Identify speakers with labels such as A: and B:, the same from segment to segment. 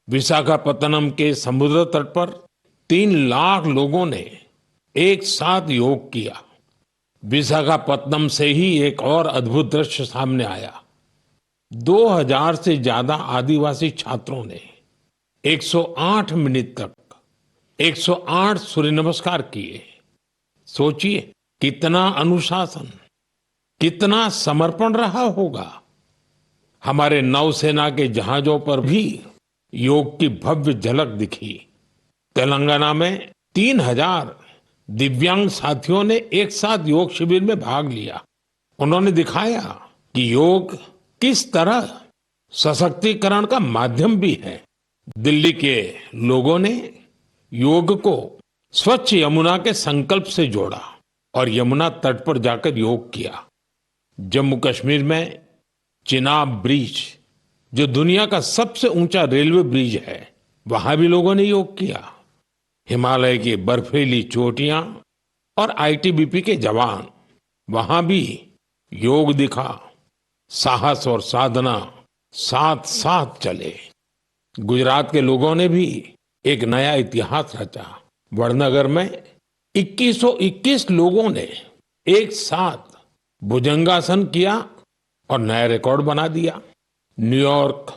A: विशाखापत्तनम के समुद्र तट पर 3 लाख लोगों ने एक साथ योग किया। विशाखापत्तनम से ही एक और अद्भुत दृश्य सामने आया। 2000 से ज्यादा आदिवासी छात्रों ने 108 मिनट तक 108 सूर्य नमस्कार किए। सोचिए कितना अनुशासन, कितना समर्पण रहा होगा। हमारे नौसेना के जहाजों पर भी योग की भव्य झलक दिखी। तेलंगाना में 3000 दिव्यांग साथियों ने एक साथ योग शिविर में भाग लिया। उन्होंने दिखाया कि योग किस तरह सशक्तिकरण का माध्यम भी है। दिल्ली के लोगों ने योग को स्वच्छ यमुना के संकल्प से जोड़ा और यमुना तट पर जाकर योग किया। जम्मू कश्मीर में चिनाब ब्रिज, जो दुनिया का सबसे ऊंचा रेलवे ब्रिज है, वहां भी लोगों ने योग किया। हिमालय की बर्फीली चोटियां और आईटीबीपी के जवान, वहां भी योग दिखा। साहस और साधना साथ साथ चले। गुजरात के लोगों ने भी एक नया इतिहास रचा। वडनगर में 2121 लोगों ने एक साथ भुजंगासन किया और नया रिकॉर्ड बना दिया। न्यूयॉर्क,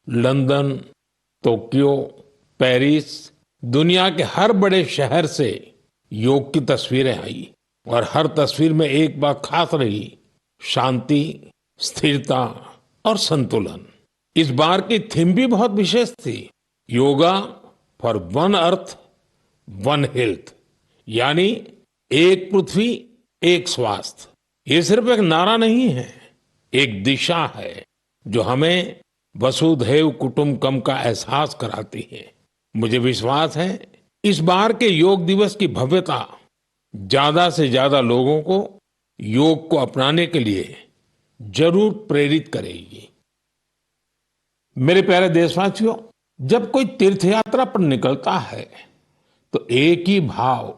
A: लंदन, टोक्यो, पेरिस, दुनिया के हर बड़े शहर से योग की तस्वीरें आई और हर तस्वीर में एक बात खास रही: शांति, स्थिरता और संतुलन। इस बार की थीम भी बहुत विशेष थी, yoga for one earth one health, यानी एक पृथ्वी एक स्वास्थ्य। ये सिर्फ एक नारा नहीं है, एक दिशा है जो हमें वसुधैव कुटुंबकम का एहसास कराती है। मुझे विश्वास है इस बार के योग दिवस की भव्यता ज्यादा से ज्यादा लोगों को योग को अपनाने के लिए जरूर प्रेरित करेगी। मेरे प्यारे देशवासियों, जब कोई तीर्थ यात्रा पर निकलता है तो एक ही भाव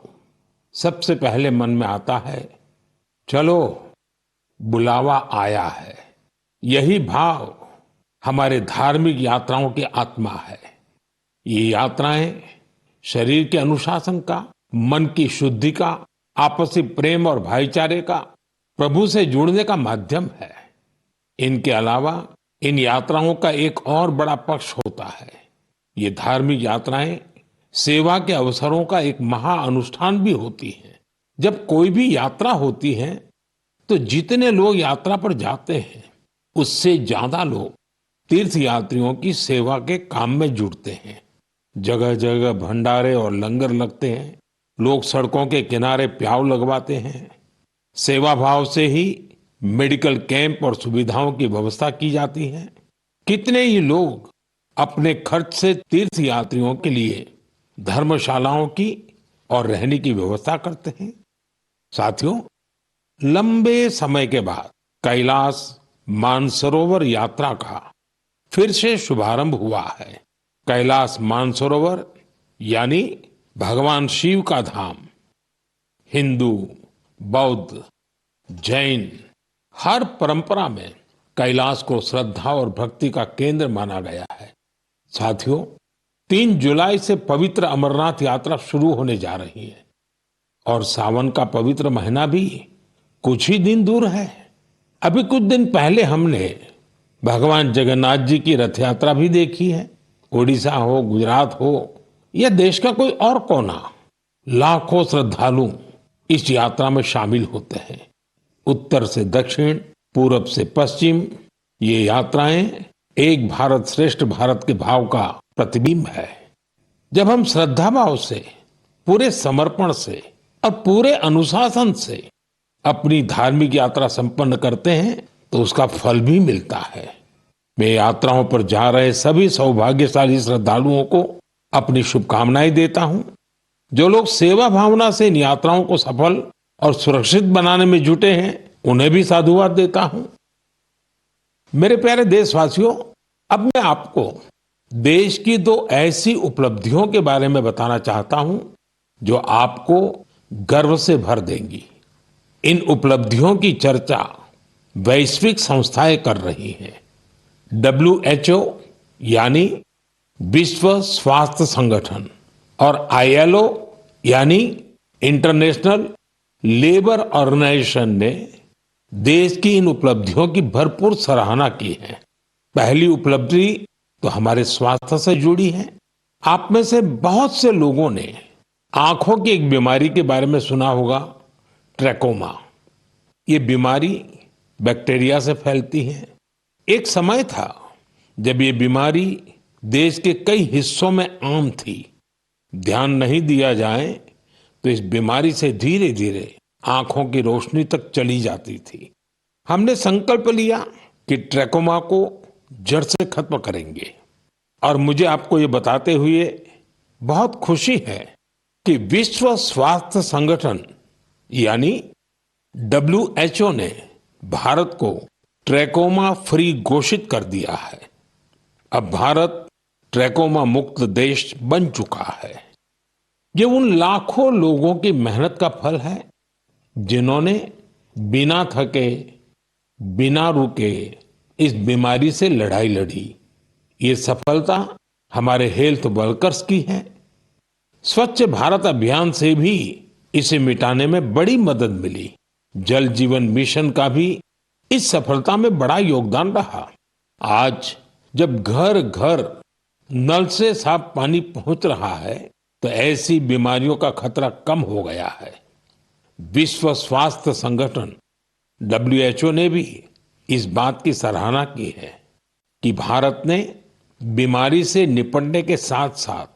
A: सबसे पहले मन में आता है, चलो बुलावा आया है। यही भाव हमारे धार्मिक यात्राओं की आत्मा है। ये यात्राएं शरीर के अनुशासन का, मन की शुद्धि का, आपसी प्रेम और भाईचारे का, प्रभु से जुड़ने का माध्यम है। इनके अलावा इन यात्राओं का एक और बड़ा पक्ष होता है। ये धार्मिक यात्राएं सेवा के अवसरों का एक महाअनुष्ठान भी होती हैं। जब कोई भी यात्रा होती है तो जितने लोग यात्रा पर जाते हैं उससे ज्यादा लोग तीर्थ यात्रियों की सेवा के काम में जुड़ते हैं। जगह जगह भंडारे और लंगर लगते हैं। लोग सड़कों के किनारे प्याऊ लगवाते हैं। सेवा भाव से ही मेडिकल कैंप और सुविधाओं की व्यवस्था की जाती है। कितने ही लोग अपने खर्च से तीर्थ यात्रियों के लिए धर्मशालाओं की और रहने की व्यवस्था करते हैं। साथियों, लंबे समय के बाद कैलाश मानसरोवर यात्रा का फिर से शुभारंभ हुआ है। कैलाश मानसरोवर यानी भगवान शिव का धाम। हिंदू, बौद्ध, जैन हर परंपरा में कैलाश को श्रद्धा और भक्ति का केंद्र माना गया है। साथियों, 3 जुलाई से पवित्र अमरनाथ यात्रा शुरू होने जा रही है और सावन का पवित्र महीना भी कुछ ही दिन दूर है। अभी कुछ दिन पहले हमने भगवान जगन्नाथ जी की रथ यात्रा भी देखी है। ओडिशा हो, गुजरात हो या देश का कोई और कोना, लाखों श्रद्धालु इस यात्रा में शामिल होते हैं। उत्तर से दक्षिण, पूरब से पश्चिम, ये यात्राएं एक भारत श्रेष्ठ भारत के भाव का प्रतिबिंब है। जब हम श्रद्धा भाव से, पूरे समर्पण से और पूरे अनुशासन से अपनी धार्मिक यात्रा संपन्न करते हैं तो उसका फल भी मिलता है। मैं यात्राओं पर जा रहे सभी सौभाग्यशाली श्रद्धालुओं को अपनी शुभकामनाएं देता हूं। जो लोग सेवा भावना से इन यात्राओं को सफल और सुरक्षित बनाने में जुटे हैं, उन्हें भी साधुवाद देता हूं। मेरे प्यारे देशवासियों, अब मैं आपको देश की 2 ऐसी उपलब्धियों के बारे में बताना चाहता हूं जो आपको गर्व से भर देंगी। इन उपलब्धियों की चर्चा वैश्विक संस्थाएं कर रही हैं। WHO यानी विश्व स्वास्थ्य संगठन और आईएलओ यानी इंटरनेशनल लेबर ऑर्गेनाइजेशन ने देश की इन उपलब्धियों की भरपूर सराहना की है। पहली उपलब्धि तो हमारे स्वास्थ्य से जुड़ी है। आप में से बहुत से लोगों ने आंखों की एक बीमारी के बारे में सुना होगा, ट्रैकोमा। ये बीमारी बैक्टीरिया से फैलती है। एक समय था जब ये बीमारी देश के कई हिस्सों में आम थी। ध्यान नहीं दिया जाए तो इस बीमारी से धीरे धीरे आंखों की रोशनी तक चली जाती थी। हमने संकल्प लिया कि ट्रैकोमा को जड़ से खत्म करेंगे और मुझे आपको ये बताते हुए बहुत खुशी है कि विश्व स्वास्थ्य संगठन यानी WHO ने भारत को ट्रैकोमा फ्री घोषित कर दिया है। अब भारत ट्रैकोमा मुक्त देश बन चुका है। ये उन लाखों लोगों की मेहनत का फल है जिन्होंने बिना थके, बिना रुके इस बीमारी से लड़ाई लड़ी। ये सफलता हमारे हेल्थ वर्कर्स की है। स्वच्छ भारत अभियान से भी इसे मिटाने में बड़ी मदद मिली। जल जीवन मिशन का भी इस सफलता में बड़ा योगदान रहा। आज जब घर घर नल से साफ पानी पहुंच रहा है तो ऐसी बीमारियों का खतरा कम हो गया है। विश्व स्वास्थ्य संगठन WHO ने भी इस बात की सराहना की है कि भारत ने बीमारी से निपटने के साथ साथ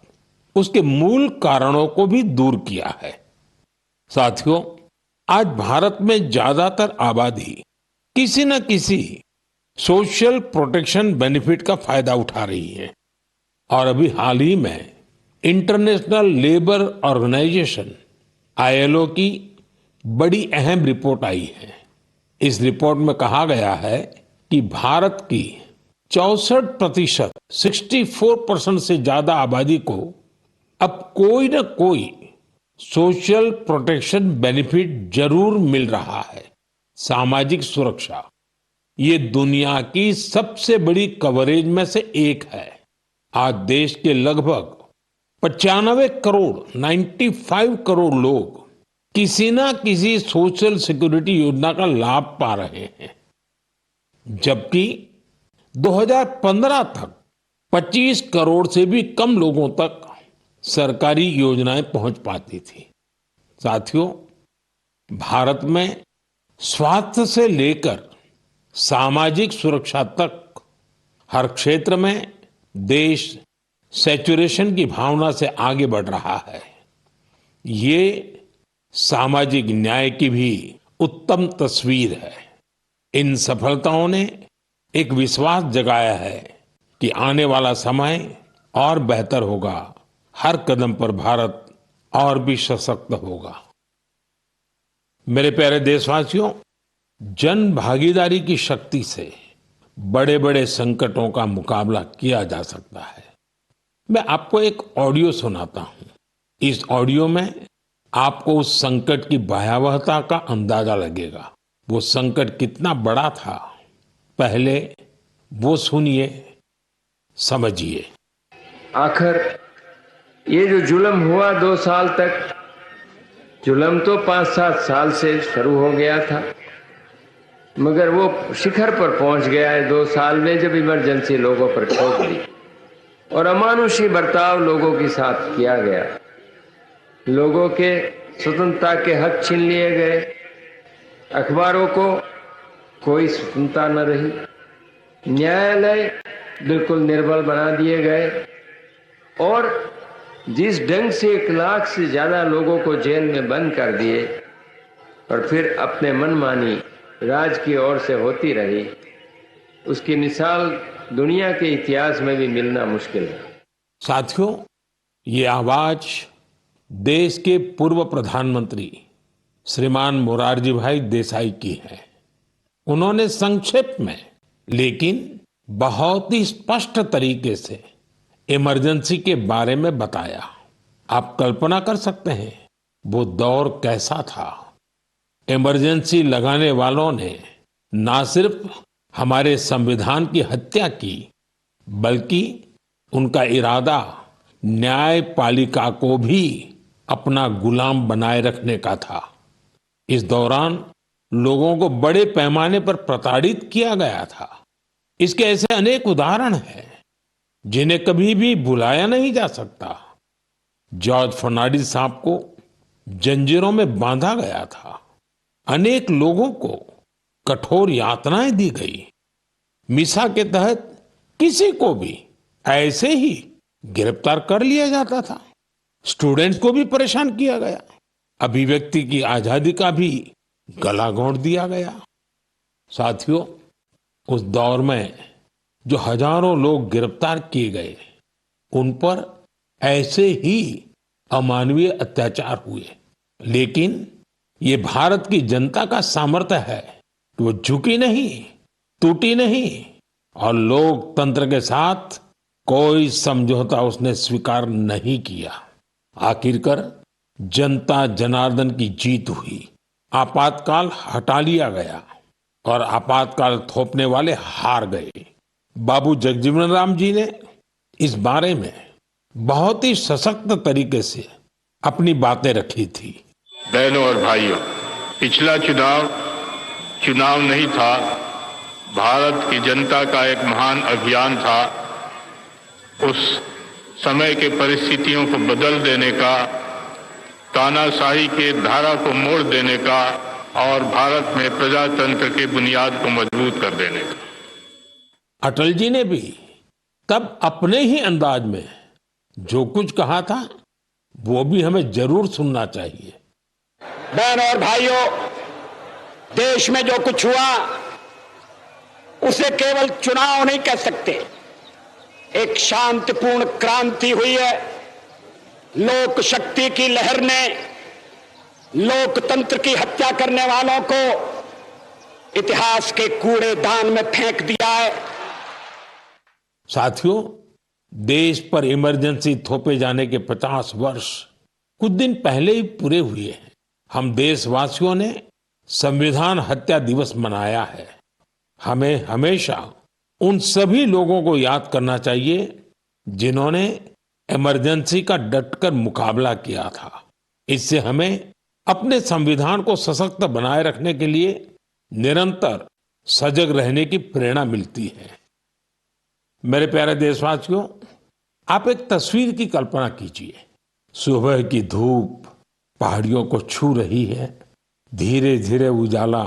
A: उसके मूल कारणों को भी दूर किया है। साथियों, आज भारत में ज्यादातर आबादी किसी न किसी सोशल प्रोटेक्शन बेनिफिट का फायदा उठा रही है और अभी हाल ही में इंटरनेशनल लेबर ऑर्गेनाइजेशन ILO की बड़ी अहम रिपोर्ट आई है। इस रिपोर्ट में कहा गया है कि भारत की 64%, 64% से ज्यादा आबादी को अब कोई न कोई सोशल प्रोटेक्शन बेनिफिट जरूर मिल रहा है। सामाजिक सुरक्षा ये दुनिया की सबसे बड़ी कवरेज में से एक है। आज देश के लगभग 95 करोड़ 95 करोड़ लोग किसी ना किसी सोशल सिक्योरिटी योजना का लाभ पा रहे हैं, जबकि 2015 तक 25 करोड़ से भी कम लोगों तक सरकारी योजनाएं पहुंच पाती थी। साथियों, भारत में स्वास्थ्य से लेकर सामाजिक सुरक्षा तक हर क्षेत्र में देश सैचुरेशन की भावना से आगे बढ़ रहा है। ये सामाजिक न्याय की भी उत्तम तस्वीर है। इन सफलताओं ने एक विश्वास जगाया है कि आने वाला समय और बेहतर होगा। हर कदम पर भारत और भी सशक्त होगा। मेरे प्यारे देशवासियों, जन भागीदारी की शक्ति से बड़े बड़े संकटों का मुकाबला किया जा सकता है। मैं आपको एक ऑडियो सुनाता हूं। इस ऑडियो में आपको उस संकट की भयावहता का अंदाजा लगेगा। वो संकट कितना बड़ा था, पहले वो सुनिए, समझिए।
B: आखिर ये जो जुल्म हुआ 2 साल तक, जुल्म तो 5-7 साल से शुरू हो गया था, मगर वो शिखर पर पहुंच गया है 2 साल में, जब इमरजेंसी लोगों पर ठोक दी और अमानुषी बर्ताव लोगों के साथ किया गया। लोगों के स्वतंत्रता के हक छीन लिए गए। अखबारों को कोई स्वतंत्रता न रही। न्यायालय बिल्कुल निर्बल बना दिए गए और जिस ढंग से 1 लाख से ज्यादा लोगों को जेल में बंद कर दिए और फिर अपने मनमानी राज की ओर से होती रही, उसकी मिसाल दुनिया के इतिहास में भी मिलना मुश्किल है।
A: साथियों, ये आवाज देश के पूर्व प्रधानमंत्री श्रीमान मोरारजी भाई देसाई की है। उन्होंने संक्षेप में लेकिन बहुत ही स्पष्ट तरीके से इमरजेंसी के बारे में बताया। आप कल्पना कर सकते हैं वो दौर कैसा था। इमरजेंसी लगाने वालों ने ना सिर्फ हमारे संविधान की हत्या की, बल्कि उनका इरादा न्यायपालिका को भी अपना गुलाम बनाए रखने का था। इस दौरान लोगों को बड़े पैमाने पर प्रताड़ित किया गया था। इसके ऐसे अनेक उदाहरण हैं जिन्हें कभी भी भुलाया नहीं जा सकता। जॉर्ज फर्नांडिस साहब को जंजीरों में बांधा गया था। अनेक लोगों को कठोर यातनाएं दी गई। मिसा के तहत किसी को भी ऐसे ही गिरफ्तार कर लिया जाता था। स्टूडेंट्स को भी परेशान किया गया। अभिव्यक्ति की आजादी का भी गला घोंट दिया गया। साथियों, उस दौर में जो हजारों लोग गिरफ्तार किए गए, उन पर ऐसे ही अमानवीय अत्याचार हुए। लेकिन ये भारत की जनता का सामर्थ्य है कि वो झुकी नहीं, टूटी नहीं और लोकतंत्र के साथ कोई समझौता उसने स्वीकार नहीं किया। आखिरकार जनता जनार्दन की जीत हुई। आपातकाल हटा लिया गया और आपातकाल थोपने वाले हार गए। बाबू जगजीवन राम जी ने इस बारे में बहुत ही सशक्त तरीके से अपनी बातें रखी थी।
C: बहनों और भाइयों, पिछला चुनाव नहीं था, भारत की जनता का एक महान अभियान था। उस समय के परिस्थितियों को बदल देने का, तानाशाही के धारा को मोड़ देने का और भारत में प्रजातंत्र के बुनियाद को मजबूत कर देने का।
A: अटल जी ने भी तब अपने ही अंदाज में जो कुछ कहा था, वो भी हमें जरूर सुनना चाहिए।
D: बहनों और भाइयों, देश में जो कुछ हुआ उसे केवल चुनाव नहीं कह सकते। एक शांतिपूर्ण क्रांति हुई है। लोक शक्ति की लहर ने लोकतंत्र की हत्या करने वालों को इतिहास के कूड़ेदान में फेंक दिया है।
A: साथियों, देश पर इमरजेंसी थोपे जाने के 50 वर्ष कुछ दिन पहले ही पूरे हुए हैं। हम देशवासियों ने संविधान हत्या दिवस मनाया है। हमें हमेशा उन सभी लोगों को याद करना चाहिए जिन्होंने इमरजेंसी का डटकर मुकाबला किया था। इससे हमें अपने संविधान को सशक्त बनाए रखने के लिए निरंतर सजग रहने की प्रेरणा मिलती है। मेरे प्यारे देशवासियों, आप एक तस्वीर की कल्पना कीजिए। सुबह की धूप पहाड़ियों को छू रही है। धीरे धीरे उजाला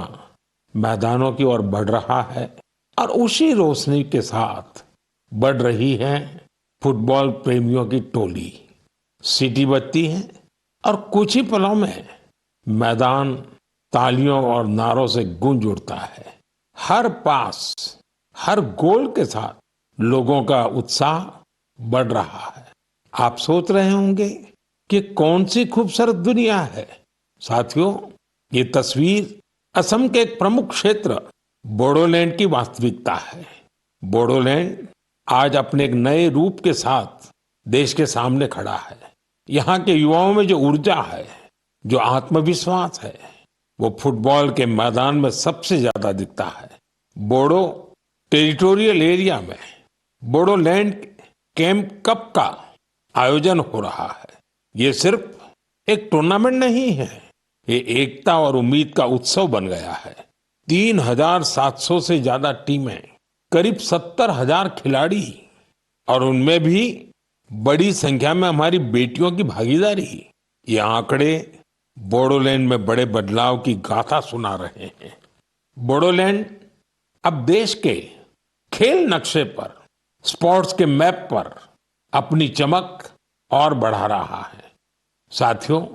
A: मैदानों की ओर बढ़ रहा है और उसी रोशनी के साथ बढ़ रही है फुटबॉल प्रेमियों की टोली। सीटी बजती है और कुछ ही पलों में मैदान तालियों और नारों से गूंज उठता है। हर पास, हर गोल के साथ लोगों का उत्साह बढ़ रहा है। आप सोच रहे होंगे कि कौन सी खूबसूरत दुनिया है। साथियों, ये तस्वीर असम के एक प्रमुख क्षेत्र बोडोलैंड की वास्तविकता है। बोडोलैंड आज अपने एक नए रूप के साथ देश के सामने खड़ा है। यहाँ के युवाओं में जो ऊर्जा है, जो आत्मविश्वास है, वो फुटबॉल के मैदान में सबसे ज्यादा दिखता है। बोडो टेरिटोरियल एरिया में बोडोलैंड कैंप कप का आयोजन हो रहा है। ये सिर्फ एक टूर्नामेंट नहीं है, ये एकता और उम्मीद का उत्सव बन गया है। 3,700 से ज्यादा टीमें, करीब 70,000 खिलाड़ी और उनमें भी बड़ी संख्या में हमारी बेटियों की भागीदारी। ये आंकड़े बोडोलैंड में बड़े बदलाव की गाथा सुना रहे हैं। बोडोलैंड अब देश के खेल नक्शे पर, स्पोर्ट्स के मैप पर अपनी चमक और बढ़ा रहा है। साथियों,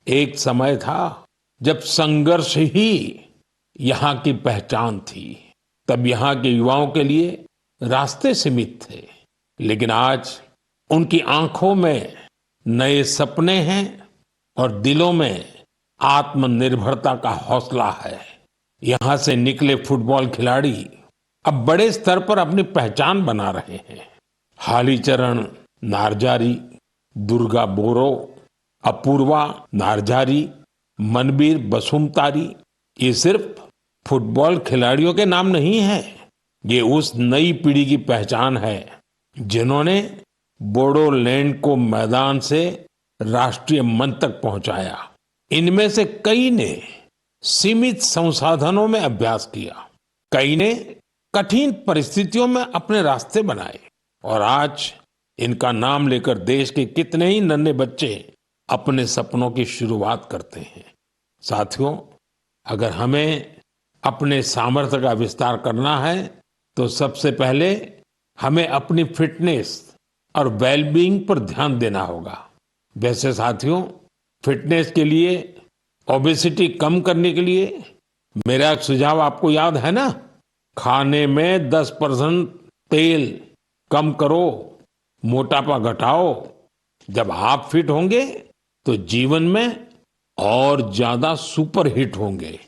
A: एक समय था जब संघर्ष ही यहाँ की पहचान थी। तब यहाँ के युवाओं के लिए रास्ते सीमित थे, लेकिन आज उनकी आंखों में नए सपने हैं और दिलों में आत्मनिर्भरता का हौसला है। यहाँ से निकले फुटबॉल खिलाड़ी अब बड़े स्तर पर अपनी पहचान बना रहे हैं। हालीचरण नारजारी, दुर्गा बोरो, अपूर्वा नारजारी, मनबीर बसुमतारी, ये सिर्फ फुटबॉल खिलाड़ियों के नाम नहीं है। ये उस नई पीढ़ी की पहचान है जिन्होंने बोडोलैंड को मैदान से राष्ट्रीय मंच तक पहुंचाया। इनमें से कई ने सीमित संसाधनों में अभ्यास किया, कई ने कठिन परिस्थितियों में अपने रास्ते बनाए और आज इनका नाम लेकर देश के कितने ही नन्हे बच्चे अपने सपनों की शुरुआत करते हैं। साथियों, अगर हमें अपने सामर्थ्य का विस्तार करना है तो सबसे पहले हमें अपनी फिटनेस और वेलबीइंग पर ध्यान देना होगा। वैसे साथियों, फिटनेस के लिए, ओबेसिटी कम करने के लिए मेरा एक सुझाव आपको याद है ना? खाने में 10% तेल कम करो, मोटापा घटाओ। जब आप फिट होंगे तो जीवन में और ज्यादा सुपर हिट होंगे।